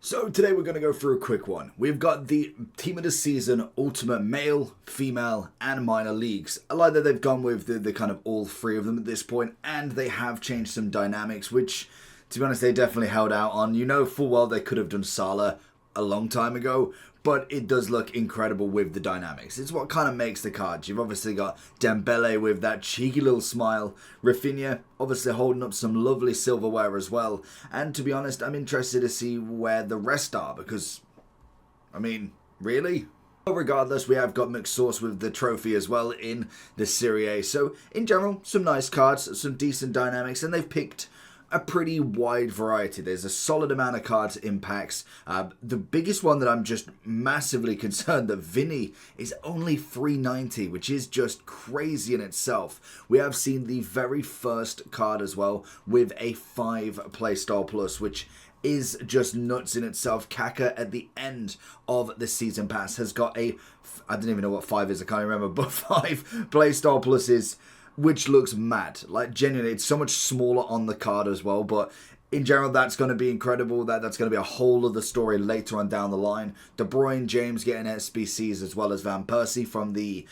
So today we're going to go through a quick one. We've got the Team of the Season Ultimate Male, Female and Minor Leagues. I like that they've gone with the kind of all three of them at this point, and they have changed some dynamics, which, to be honest, they definitely held out on. You know full well they could have done Salah a long time ago, but it does look incredible with the dynamics. It's what kind of makes the cards. You've obviously got Dembele with that cheeky little smile. Rafinha obviously holding up some lovely silverware as well. And to be honest, I'm interested to see where the rest are because, I mean, really? But regardless, we have got McSauce with the trophy as well in the Serie A. So in general, some nice cards, some decent dynamics, and they've picked a pretty wide variety. There's a solid amount of cards in packs. The biggest one that I'm just massively concerned that Vinny is only 390, which is just crazy in itself. We have seen the very first card as well with a 5 playstyle plus, which is just nuts in itself. Kaka at the end of the season pass has got a, I don't even know what 5 is, I can't remember, but 5 playstyle pluses, which looks mad. Like, genuinely, it's so much smaller on the card as well, but in general, that's going to be incredible. That's going to be a whole other story later on down the line. De Bruyne, James getting SBCs as well as Van Persie from the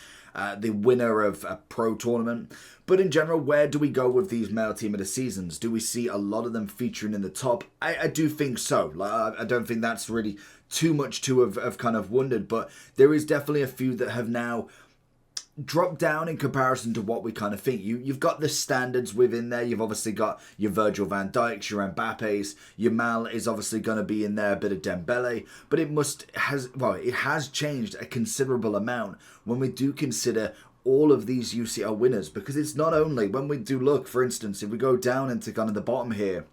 winner of a pro tournament. But in general, where do we go with these male team of the seasons? Do we see a lot of them featuring in the top? I do think so. Like, I don't think that's really too much to have kind of wondered, but there is definitely a few that have now drop down in comparison to what we kind of think. You've got the standards within there. You've obviously got your Virgil van Dijks, your Mbappes, your Mal is obviously going to be in there, a bit of Dembele, but it has changed a considerable amount when we do consider all of these UCL winners, because it's not only when we do look, for instance, if we go down into kind of the bottom here.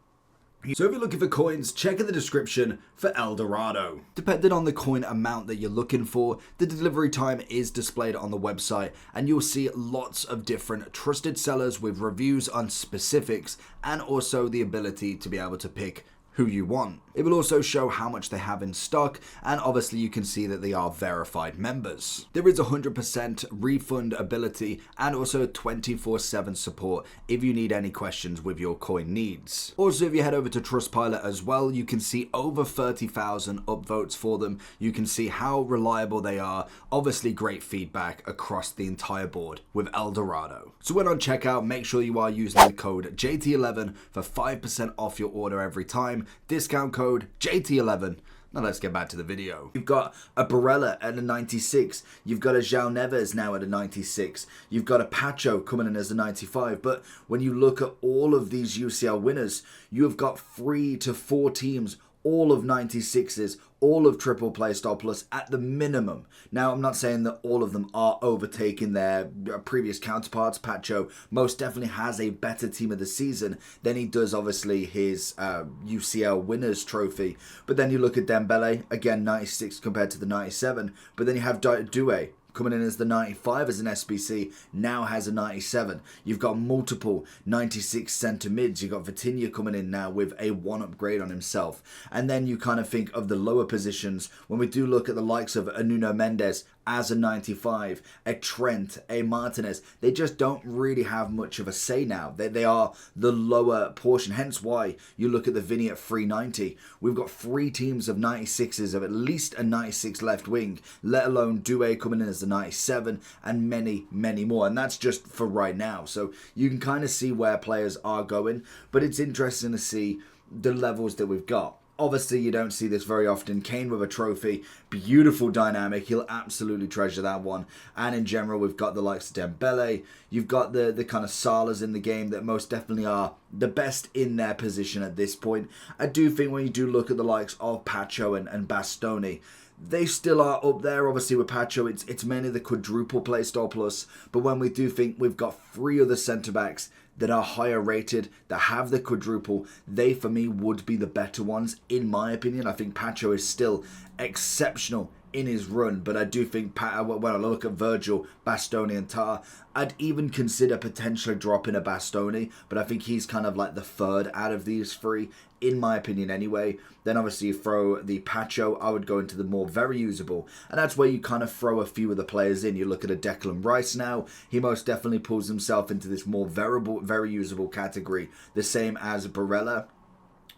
So if you're looking for coins, check in the description for El Dorado. Depending on the coin amount that you're looking for, the delivery time is displayed on the website, and you'll see lots of different trusted sellers with reviews on specifics and also the ability to be able to pick who you want. It will also show how much they have in stock, and obviously you can see that they are verified members. There is 100% refund ability and also 24/7 support if you need any questions with your coin needs. Also, if you head over to Trustpilot as well, you can see over 30,000 upvotes for them. You can see how reliable they are. Obviously great feedback across the entire board with El Dorado. So when on checkout, make sure you are using the code JT11 for 5% off your order every time. Discount code JT11. Now let's get back to the video. You've got a Barella at a 96. You've got a João Neves now at a 96. You've got a Pacho coming in as a 95. But when you look at all of these UCL winners, you have got 3 to 4 teams, all of 96s, all of triple playstyle plus at the minimum. Now, I'm not saying that all of them are overtaking their previous counterparts. Pacho most definitely has a better team of the season than he does, obviously, his UCL winners trophy. But then you look at Dembele, again, 96 compared to the 97. But then you have Doué coming in as the 95 as an SBC, now has a 97. You've got multiple 96 centre mids. You've got Vitinha coming in now with a 1 upgrade on himself. And then you kind of think of the lower positions when we do look at the likes of a Nuno Mendes as a 95, a Trent, a Martinez. They just don't really have much of a say now. They are the lower portion, hence why you look at the Vinny at 390. We've got 3 teams of 96s of at least a 96 left wing, let alone Doué coming in as the 97 and many, many more. And that's just for right now. So you can kind of see where players are going, but it's interesting to see the levels that we've got. Obviously, you don't see this very often. Kane with a trophy, beautiful dynamic. He'll absolutely treasure that one. And in general, we've got the likes of Dembele. You've got the kind of Salahs in the game that most definitely are the best in their position at this point. I do think when you do look at the likes of Pacho and Bastoni, they still are up there. Obviously with Pacho, it's mainly the quadruple playstyle plus. But when we do think we've got 3 other centre-backs that are higher rated, that have the quadruple, they for me would be the better ones in my opinion. I think Pacho is still exceptional in his run, but I do think when I look at Virgil, Bastoni and Tar, I'd even consider potentially dropping a Bastoni, but I think he's kind of like the third out of these 3, in my opinion anyway. Then obviously you throw the Pacho, I would go into the more very usable, and that's where you kind of throw a few of the players in. You look at a Declan Rice now, he most definitely pulls himself into this more very usable category, the same as Barella.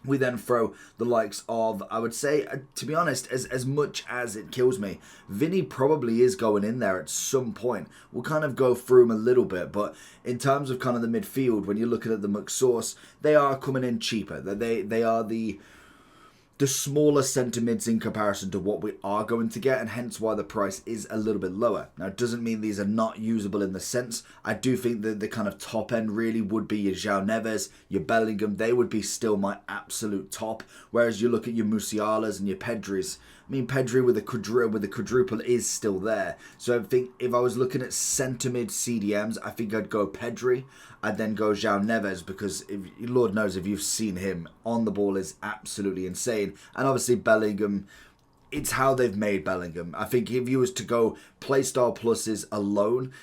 We then throw the likes of, I would say, to be honest, as much as it kills me, Vinny probably is going in there at some point. We'll kind of go through him a little bit, but in terms of kind of the midfield, when you're looking at the McSauce, they are coming in cheaper. They are the smaller centre mids in comparison to what we are going to get, and hence why the price is a little bit lower. Now, it doesn't mean these are not usable in the sense. I do think that the kind of top end really would be your João Neves, your Bellingham. They would be still my absolute top. Whereas you look at your Musialas and your Pedris. I mean, Pedri with the quadruple is still there. So I think if I was looking at centre mid CDMs, I think I'd go Pedri. I'd then go João Neves because Lord knows if you've seen him on the ball is absolutely insane. And obviously Bellingham, it's how they've made Bellingham. I think if you was to go playstyle pluses alone,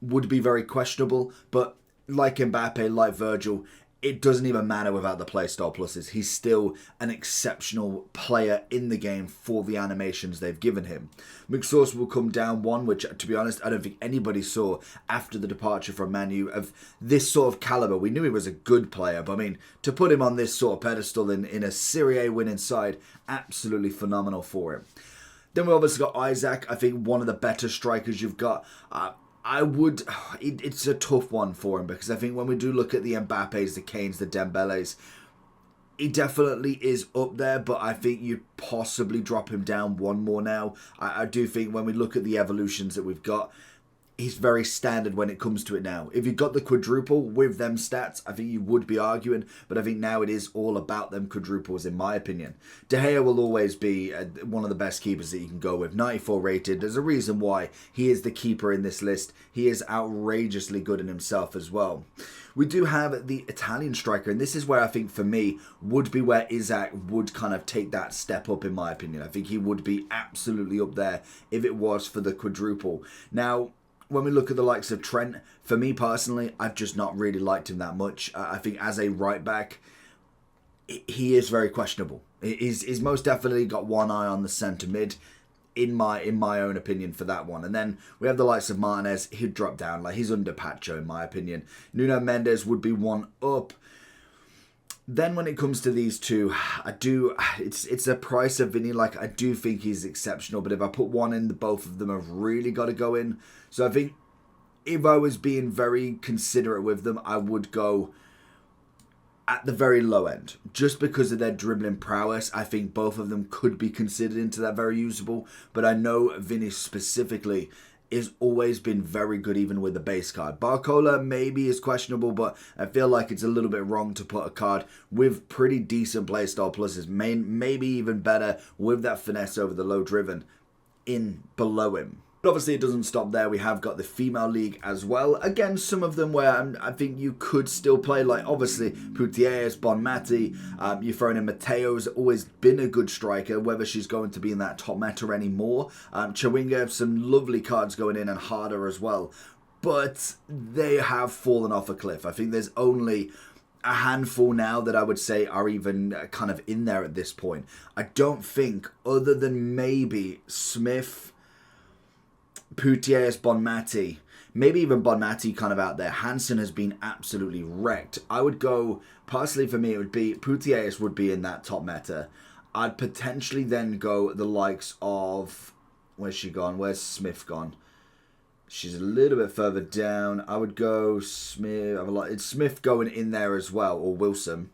would be very questionable. But like Mbappe, like Virgil, it doesn't even matter without the playstyle pluses. He's still an exceptional player in the game for the animations they've given him. McSauce will come down one, which, to be honest, I don't think anybody saw after the departure from Man U of this sort of caliber. We knew he was a good player, but I mean, to put him on this sort of pedestal in a Serie A winning side, absolutely phenomenal for him. Then we obviously got Isaac. I think one of the better strikers you've got. It's a tough one for him because I think when we do look at the Mbappes, the Kanes, the Dembeles, he definitely is up there, but I think you'd possibly drop him down one more now. I do think when we look at the evolutions that we've got, he's very standard when it comes to it now. If you got the quadruple with them stats, I think you would be arguing, but I think now it is all about them quadruples in my opinion. De Gea will always be one of the best keepers that you can go with. 94 rated. There's a reason why he is the keeper in this list. He is outrageously good in himself as well. We do have the Italian striker, and this is where I think for me would be where Isaac would kind of take that step up in my opinion. I think he would be absolutely up there if it was for the quadruple. Now, when we look at the likes of Trent, for me personally, I've just not really liked him that much. I think as a right back, he is very questionable. He's most definitely got one eye on the centre mid, in my own opinion for that one. And then we have the likes of Martinez. He'd drop down, like he's under Pacho in my opinion. Nuno Mendes would be one up. Then when it comes to these two, it's a price of Vinny. Like I do think he's exceptional, but if I put one in, the both of them have really got to go in. So I think if I was being very considerate with them, I would go at the very low end. Just because of their dribbling prowess, I think both of them could be considered into that very usable. But I know Vinny specifically has always been very good even with the base card. Barcola maybe is questionable, but I feel like it's a little bit wrong to put a card with pretty decent playstyle pluses, maybe even better with that finesse over the low driven in below him. But obviously it doesn't stop there. We have got the female league as well. Again, some of them where I think you could still play, like obviously Putellas, Bonmati. You're throwing in Mateo's always been a good striker. Whether she's going to be in that top meta anymore. Chawinga, some lovely cards going in, and Harder as well. But they have fallen off a cliff. I think there's only a handful now that I would say are even kind of in there at this point. I don't think, other than maybe Smith, Putellas, Bonmati, maybe even Bonmati kind of out there. Hansen has been absolutely wrecked. I would go, personally for me, it would be, Putellas would be in that top meta. I'd potentially then go the likes of, where's she gone? Where's Smith gone? She's a little bit further down. I would go Smith. It's Smith going in there as well, or Wilson.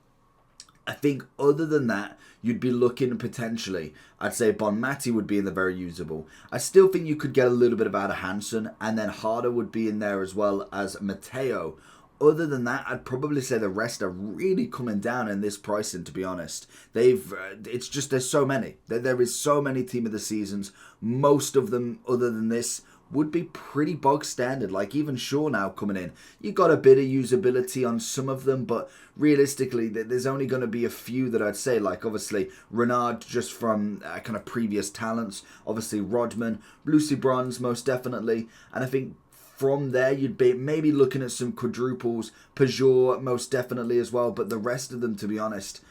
I think other than that, you'd be looking potentially, I'd say Bonmati would be in the very usable. I still think you could get a little bit of out of Hansen, and then Harder would be in there as well as Mateo. Other than that, I'd probably say the rest are really coming down in this pricing, to be honest. It's just, there's so many. There is so many team of the seasons. Most of them, other than this, would be pretty bog standard. Like even Shaw now coming in, you got a bit of usability on some of them, but realistically there's only going to be a few that I'd say, like obviously Renard just from kind of previous talents, obviously Rodman, Lucy Bronze most definitely, and I think from there you'd be maybe looking at some quadruples, Peugeot most definitely as well, but the rest of them, to be honest,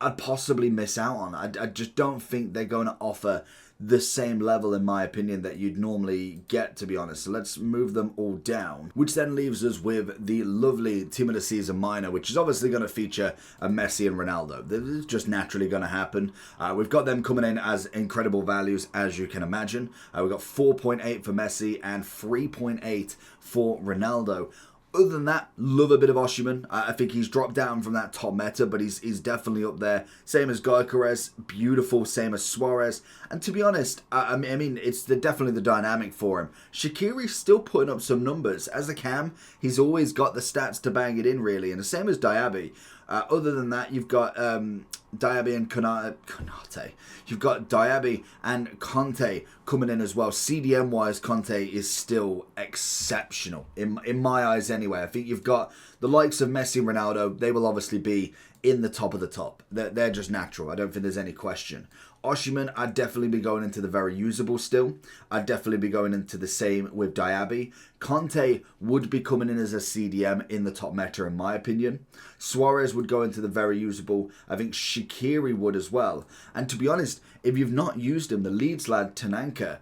I'd possibly miss out on. I just don't think they're going to offer the same level, in my opinion, that you'd normally get, to be honest. So let's move them all down, which then leaves us with the lovely Team of the Season minor, which is obviously going to feature a Messi and Ronaldo. This is just naturally going to happen. We've got them coming in as incredible values, as you can imagine. We've got 4.8 for Messi and 3.8 for Ronaldo. Other than that, love a bit of Osimhen. I think he's dropped down from that top meta, but he's definitely up there. Same as Gyökeres, beautiful. Same as Suarez. And to be honest, I mean, it's definitely the dynamic for him. Shaqiri's still putting up some numbers. As a cam, he's always got the stats to bang it in, really. And the same as Diaby. Other than that, you've got Diaby and Konate. You've got Diaby and Conte coming in as well. CDM-wise, Conte is still exceptional, in my eyes anyway. I think you've got the likes of Messi and Ronaldo. They will obviously be in the top of the top. They're just natural. I don't think there's any question. Osimhen, I'd definitely be going into the very usable still. I'd definitely be going into the same with Diaby. Conte would be coming in as a CDM in the top meta, in my opinion. Suarez would go into the very usable. I think Shaqiri would as well. And to be honest, if you've not used him, the Leeds lad, Tananka,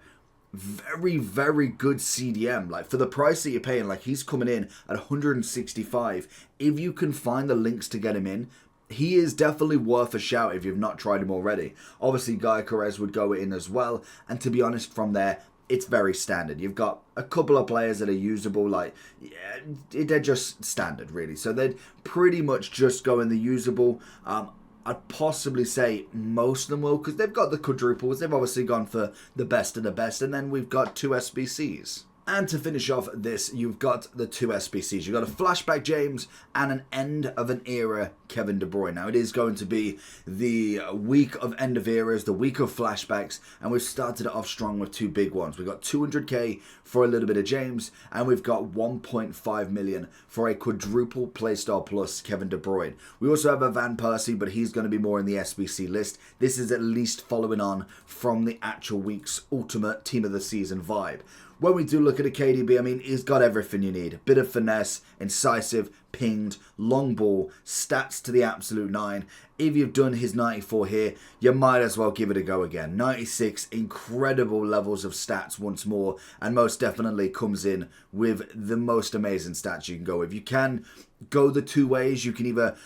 very, very good CDM. Like, for the price that you're paying, like, he's coming in at 165. If you can find the links to get him in, he is definitely worth a shout if you've not tried him already. Obviously, Gyökeres would go in as well. And to be honest, from there, it's very standard. You've got a couple of players that are usable. Like, yeah, they're just standard, really. So they'd pretty much just go in the usable. I'd possibly say most of them will, because they've got the quadruples. They've obviously gone for the best of the best. And then we've got 2 SBCs. And to finish off this, you've got the 2 SBCs. You've got a flashback James and an end of an era Kevin De Bruyne. Now, it is going to be the week of end of eras, the week of flashbacks, and we've started it off strong with 2 big ones. We've got 200k for a little bit of James, and we've got 1.5 million for a quadruple Playstyle Plus Kevin De Bruyne. We also have a Van Persie, but he's going to be more in the SBC list. This is at least following on from the actual week's ultimate Team of the Season vibe. When we do look at a KDB, I mean, he's got everything you need. A bit of finesse, incisive, pinged, long ball, stats to the absolute 9. If you've done his 94 here, you might as well give it a go again. 96, incredible levels of stats once more, and most definitely comes in with the most amazing stats you can go with. You can go the 2 ways. You can either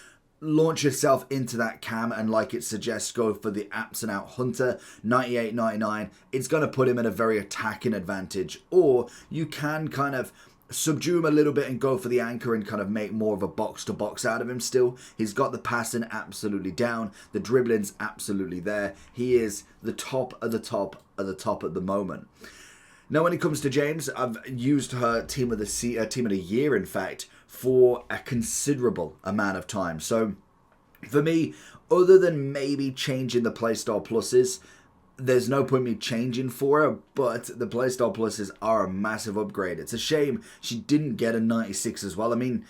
launch yourself into that cam and, like it suggests, go for the apps and out hunter. 98, 99, it's going to put him at a very attacking advantage. Or you can kind of subdue him a little bit and go for the anchor and kind of make more of a box to box out of him still. He's got the passing absolutely down, the dribbling's absolutely there. He is the top of the top of the top at the moment. Now, when it comes to James, I've used her team of the year, in fact, for a considerable amount of time. So, for me, other than maybe changing the Playstyle Pluses, there's no point me changing for her, but the Playstyle Pluses are a massive upgrade. It's a shame she didn't get a 96 as well. I mean,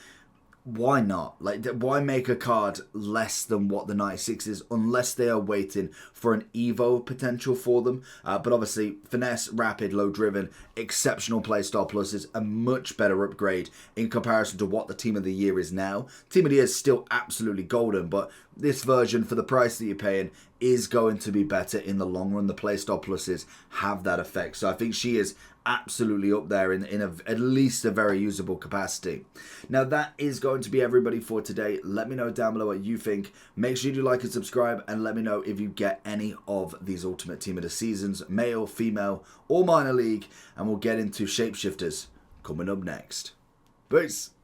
why not? Like, why make a card less than what the 96 is, unless they are waiting for an Evo potential for them? But obviously, finesse, rapid, low driven, exceptional playstyle plus is a much better upgrade in comparison to what the Team of the Year is now. Team of the Year is still absolutely golden, but this version, for the price that you're paying, is going to be better in the long run. The playstyle pluses have that effect. So I think she is absolutely up there in at least a very usable capacity. Now, that is going to be everybody for today. Let me know down below what you think. Make sure you do like and subscribe, and let me know if you get any of these Ultimate Team of the Seasons, male, female, or minor league, and we'll get into Shapeshifters coming up next. Peace!